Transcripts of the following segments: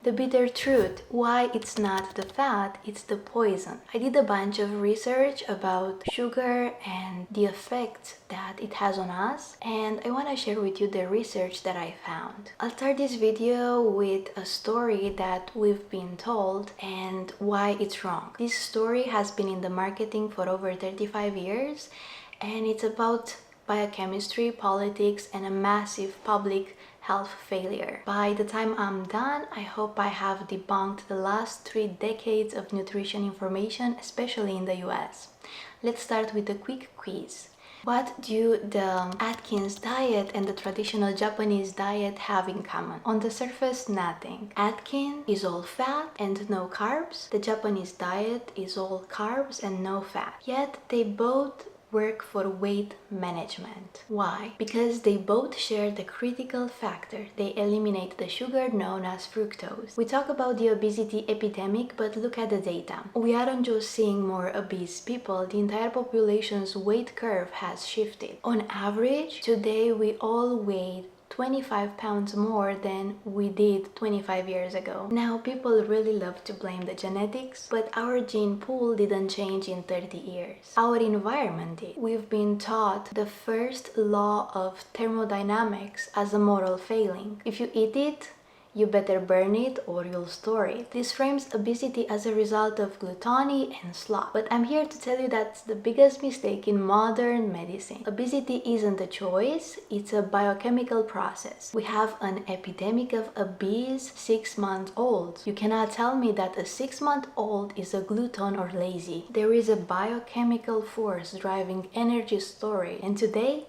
The bitter truth, why it's not the fat, it's the poison. I did a bunch of research about sugar and the effects that it has on us, and I want to share with you the research that I found. I'll start this video with a story that we've been told and why it's wrong. This story has been in the marketing for over 35 years, and it's about biochemistry, politics, and a massive public health failure. By the time I'm done, I hope I have debunked the last 3 decades of nutrition information, especially in the US. Let's start with a quick quiz. What do the Atkins diet and the traditional Japanese diet have in common? On the surface, nothing. Atkins is all fat and no carbs. The Japanese diet is all carbs and no fat. Yet they both work for weight management. Why? Because they both share the critical factor. They eliminate the sugar known as fructose. We talk about the obesity epidemic, but look at the data. We aren't just seeing more obese people, the entire population's weight curve has shifted. On average, today we all weigh 25 pounds more than we did 25 years ago. Now, people really love to blame the genetics, but our gene pool didn't change in 30 years. Our environment did. We've been taught the first law of thermodynamics as a moral failing. If you eat it, you better burn it or you'll store it. This frames obesity as a result of gluttony and sloth. But I'm here to tell you that's the biggest mistake in modern medicine. Obesity isn't a choice, it's a biochemical process. We have an epidemic of obese 6-month-olds. You cannot tell me that a 6-month-old is a glutton or lazy. There is a biochemical force driving energy storage, and today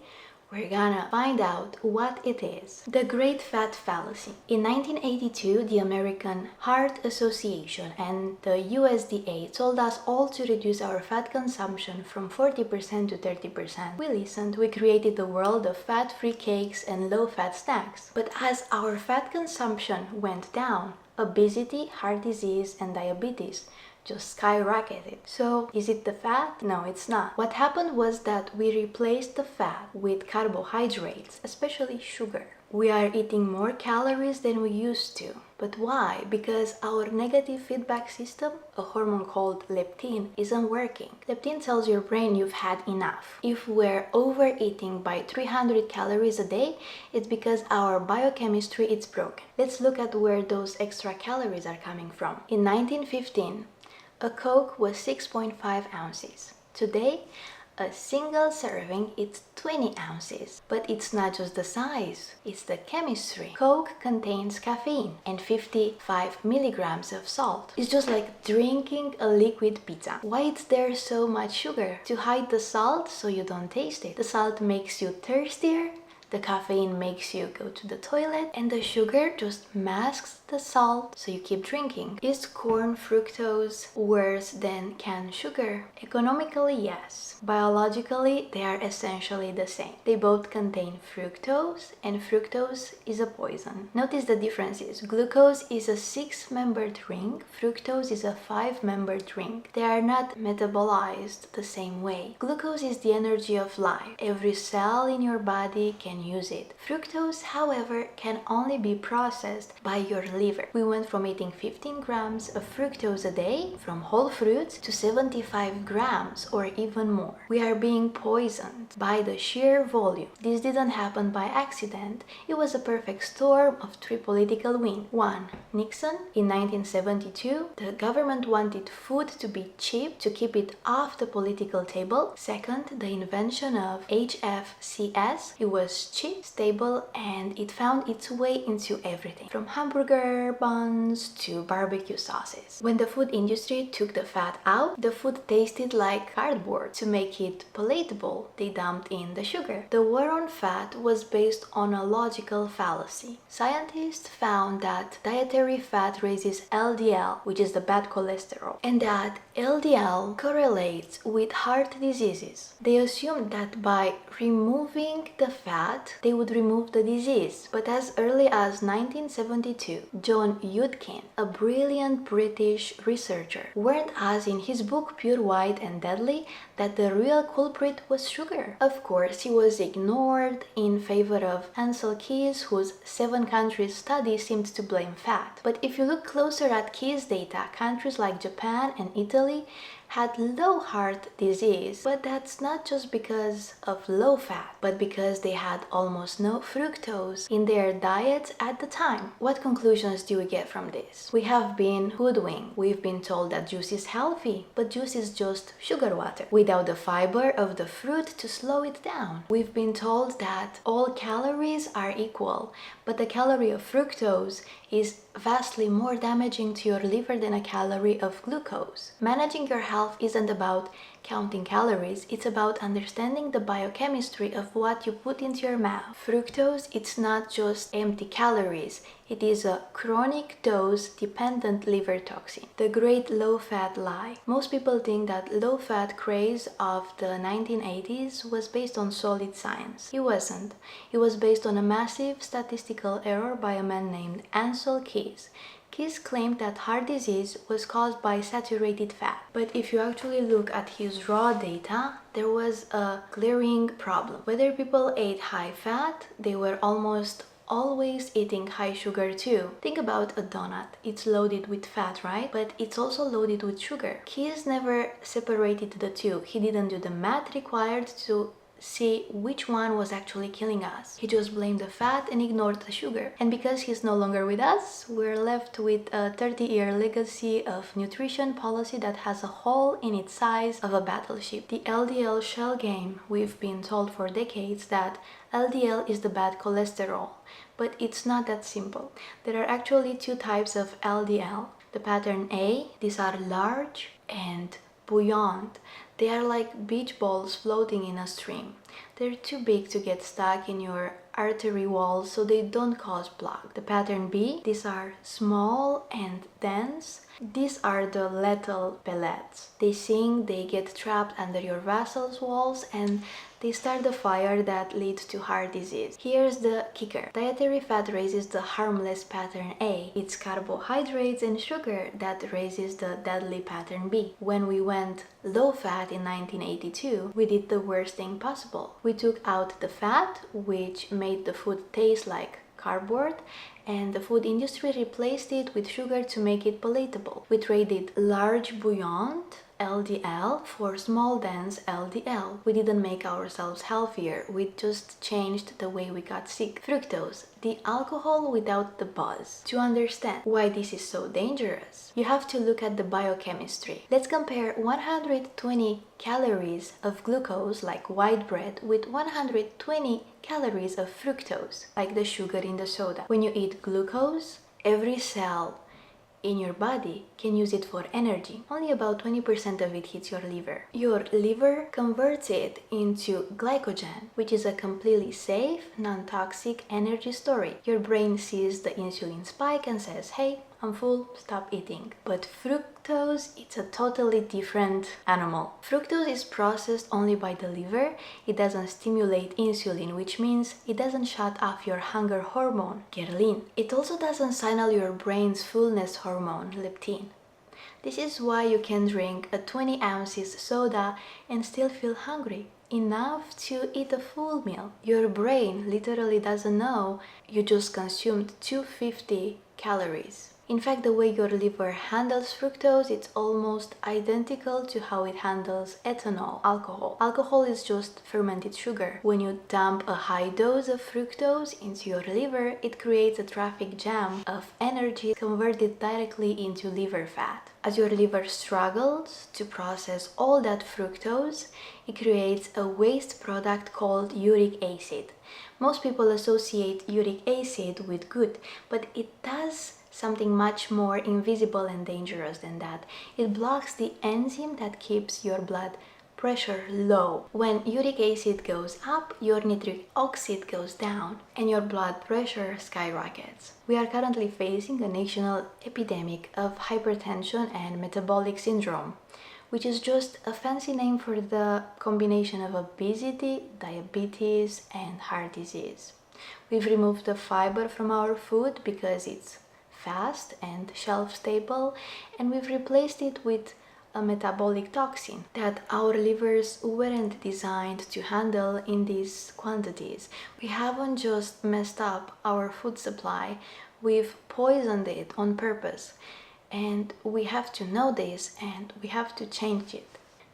we're gonna find out what it is. The Great Fat Fallacy. In 1982, the American Heart Association and the USDA told us all to reduce our fat consumption from 40% to 30%. We listened, we created a world of fat-free cakes and low-fat snacks. But as our fat consumption went down, obesity, heart disease, and diabetes just skyrocketed. So is it the fat? No, it's not. What happened was that we replaced the fat with carbohydrates, especially sugar. We are eating more calories than we used to. But why? Because our negative feedback system, a hormone called leptin, isn't working. Leptin tells your brain you've had enough. If we're overeating by 300 calories a day, it's because our biochemistry is broken. Let's look at where those extra calories are coming from. In 1915, a Coke was 6.5 ounces. Today, a single serving is 20 ounces. But it's not just the size, it's the chemistry. Coke contains caffeine and 55 milligrams of salt. It's just like drinking a liquid pizza. Why is there so much sugar? To hide the salt so you don't taste it. The salt makes you thirstier, the caffeine makes you go to the toilet, and the sugar just masks the salt so you keep drinking. Is corn fructose worse than canned sugar? Economically, yes. Biologically, they are essentially the same. They both contain fructose, and fructose is a poison. Notice the differences. Glucose is a 6-membered ring, fructose is a 5-membered ring. They are not metabolized the same way. Glucose is the energy of life. Every cell in your body can use it. Fructose, however, can only be processed by your liver. We went from eating 15 grams of fructose a day from whole fruits to 75 grams or even more. We are being poisoned by the sheer volume. This didn't happen by accident. It was a perfect storm of 3 political wins. 1. Nixon. In 1972, the government wanted food to be cheap to keep it off the political table. 2nd, the invention of HFCS. It was cheap, stable, and it found its way into everything, from hamburger buns to barbecue sauces. When the food industry took the fat out, the food tasted like cardboard. To make it palatable, they dumped in the sugar. The war on fat was based on a logical fallacy. Scientists found that dietary fat raises LDL, which is the bad cholesterol, and that LDL correlates with heart diseases. They assumed that by removing the fat, fat, they would remove the disease. But as early as 1972, John Yudkin, a brilliant British researcher, warned us in his book Pure White and Deadly that the real culprit was sugar. Of course, he was ignored in favor of Ansel Keys, whose 7 countries study seemed to blame fat. But if you look closer at Keys' data, countries like Japan and Italy had low heart disease, but that's not just because of low fat, but because they had almost no fructose in their diets at the time. What conclusions do we get from this? We have been hoodwinked. We've been told that juice is healthy, but juice is just sugar water without the fiber of the fruit to slow it down. We've been told that all calories are equal, but the calorie of fructose is vastly more damaging to your liver than a calorie of glucose. Managing your health isn't about counting calories, it's about understanding the biochemistry of what you put into your mouth. Fructose, it's not just empty calories, it is a chronic dose dependent liver toxin. The great low-fat lie. Most people think that low-fat craze of the 1980s was based on solid science. It wasn't. It was based on a massive statistical error by a man named Ansel Keys. Keys claimed that heart disease was caused by saturated fat, but if you actually look at his raw data, there was a glaring problem. Whether people ate high fat, they were almost always eating high sugar too. Think about a donut. It's loaded with fat, right? But it's also loaded with sugar. Keys never separated the two. He didn't do the math required to see which one was actually killing us. He just blamed the fat and ignored the sugar. And because he's no longer with us, we're left with a 30-year legacy of nutrition policy that has a hole in its size of a battleship. The LDL shell game. We've been told for decades that LDL is the bad cholesterol, but it's not that simple. There are actually 2 types of LDL. The pattern A, these are large and buoyant. They are like beach balls floating in a stream. They're too big to get stuck in your artery walls, so they don't cause block. The pattern B, these are small and dense. These are the lethal pellets. They sink, they get trapped under your vessels walls, and they start the fire that leads to heart disease. Here's the kicker. Dietary fat raises the harmless pattern A. It's carbohydrates and sugar that raises the deadly pattern B. When we went low fat in 1982, we did the worst thing possible. We took out the fat, which made the food taste like cardboard, and the food industry replaced it with sugar to make it palatable. We traded large buoyant LDL for small dense LDL. We didn't make ourselves healthier, we just changed the way we got sick. Fructose, the alcohol without the buzz. To understand why this is so dangerous, you have to look at the biochemistry. Let's compare 120 calories of glucose, like white bread, with 120 calories of fructose, like the sugar in the soda. When you eat glucose, every cell in your body can use it for energy. Only about 20% of it hits your liver. Your liver converts it into glycogen, which is a completely safe, non-toxic energy storage. Your brain sees the insulin spike and says, hey, I'm full, stop eating. But fructose, it's a totally different animal. Fructose is processed only by the liver. It doesn't stimulate insulin, which means it doesn't shut off your hunger hormone, ghrelin. It also doesn't signal your brain's fullness hormone, leptin. This is why you can drink a 20 ounces soda and still feel hungry, enough to eat a full meal. Your brain literally doesn't know you just consumed 250 calories. In fact, the way your liver handles fructose, it's almost identical to how it handles ethanol, alcohol. Alcohol is just fermented sugar. When you dump a high dose of fructose into your liver, it creates a traffic jam of energy converted directly into liver fat. As your liver struggles to process all that fructose, it creates a waste product called uric acid. Most people associate uric acid with good, but it does something much more invisible and dangerous than that. It blocks the enzyme that keeps your blood pressure low. When uric acid goes up, your nitric oxide goes down and your blood pressure skyrockets. We are currently facing a national epidemic of hypertension and metabolic syndrome. which is just a fancy name for the combination of obesity, diabetes, and heart disease. We've removed the fiber from our food because it's fast and shelf stable, and we've replaced it with a metabolic toxin that our livers weren't designed to handle in these quantities. We haven't just messed up our food supply, we've poisoned it on purpose. And we have to know this, and we have to change it.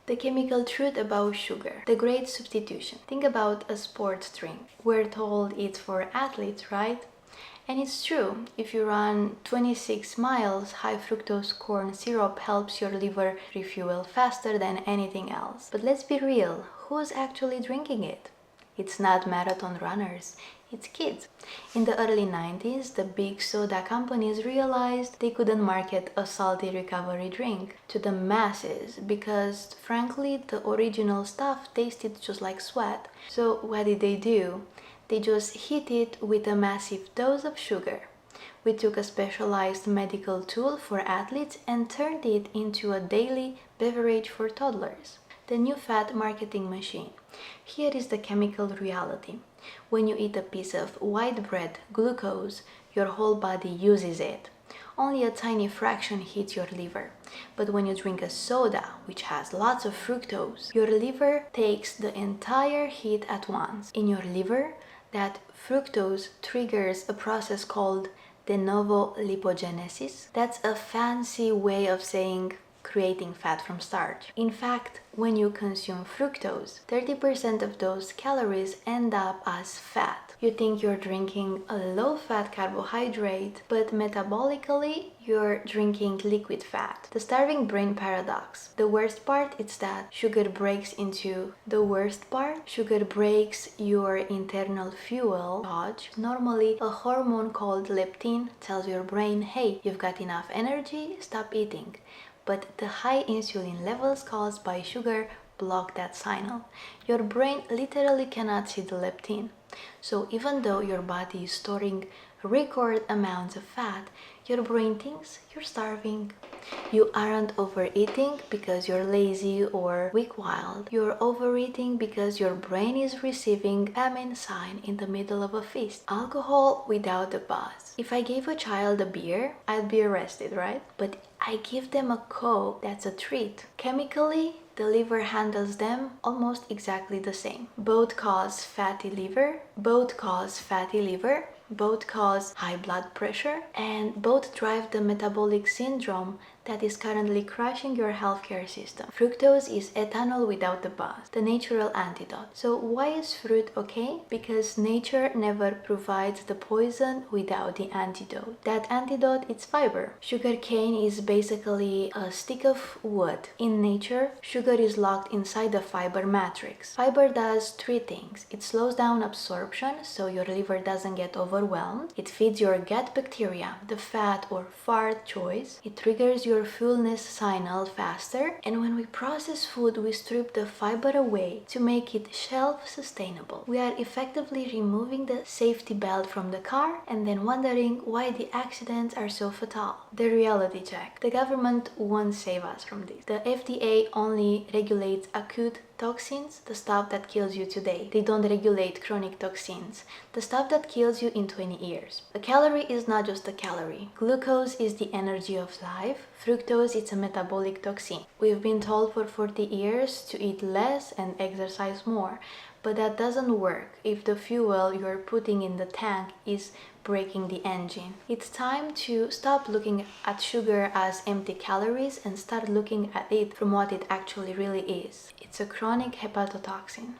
The chemical truth about sugar, the great substitution. Think about a sports drink. We're told it's for athletes, right? And it's true. If you run 26 miles, high fructose corn syrup helps your liver refuel faster than anything else. But let's be real, who's actually drinking it? It's not marathon runners, it's kids. In the early 90s, the big soda companies realized they couldn't market a salty recovery drink to the masses because, frankly, the original stuff tasted just like sweat. So what did they do? They just hit it with a massive dose of sugar. We took a specialized medical tool for athletes and turned it into a daily beverage for toddlers. The new fat marketing machine. Here is the chemical reality. When you eat a piece of white bread, glucose, your whole body uses it. Only a tiny fraction hits your liver. But when you drink a soda, which has lots of fructose, your liver takes the entire hit at once. In your liver, that fructose triggers a process called de novo lipogenesis. That's a fancy way of saying creating fat from starch. In fact, when you consume fructose, 30% of those calories end up as fat. You think you're drinking a low-fat carbohydrate, but metabolically, you're drinking liquid fat. The starving brain paradox. The worst part is that sugar breaks your internal fuel, Dodge. Normally, a hormone called leptin tells your brain, hey, you've got enough energy, stop eating. But the high insulin levels caused by sugar block that signal. Your brain literally cannot see the leptin. So even though your body is storing record amounts of fat, your brain thinks you're starving. You aren't overeating because you're lazy or weak-willed. You're overeating because your brain is receiving famine sign in the middle of a feast. Alcohol without the buzz. If I gave a child a beer, I'd be arrested, right? But I give them a Coke, that's a treat. Chemically, the liver handles them almost exactly the same. Both cause fatty liver, both cause high blood pressure, and both drive the metabolic syndrome that is currently crushing your healthcare system. Fructose is ethanol without the buzz, the natural antidote. So why is fruit okay? Because nature never provides the poison without the antidote. That antidote is fiber. Sugar cane is basically a stick of wood. In nature, sugar is locked inside the fiber matrix. Fiber does three things. It slows down absorption so your liver doesn't get overwhelmed. It feeds your gut bacteria, the fat or fart choice. It triggers your fullness signal faster, and when we process food, we strip the fiber away to make it shelf sustainable. We are effectively removing the safety belt from the car and then wondering why the accidents are so fatal. The reality check. The government won't save us from this. The FDA only regulates acute toxins, the stuff that kills you today. They don't regulate chronic toxins, the stuff that kills you in 20 years. A calorie is not just a calorie. Glucose is the energy of life. Fructose is a metabolic toxin. We've been told for 40 years to eat less and exercise more, but that doesn't work if the fuel you're putting in the tank is breaking the engine. It's time to stop looking at sugar as empty calories and start looking at it from what it actually really is. It's a chronic hepatotoxin.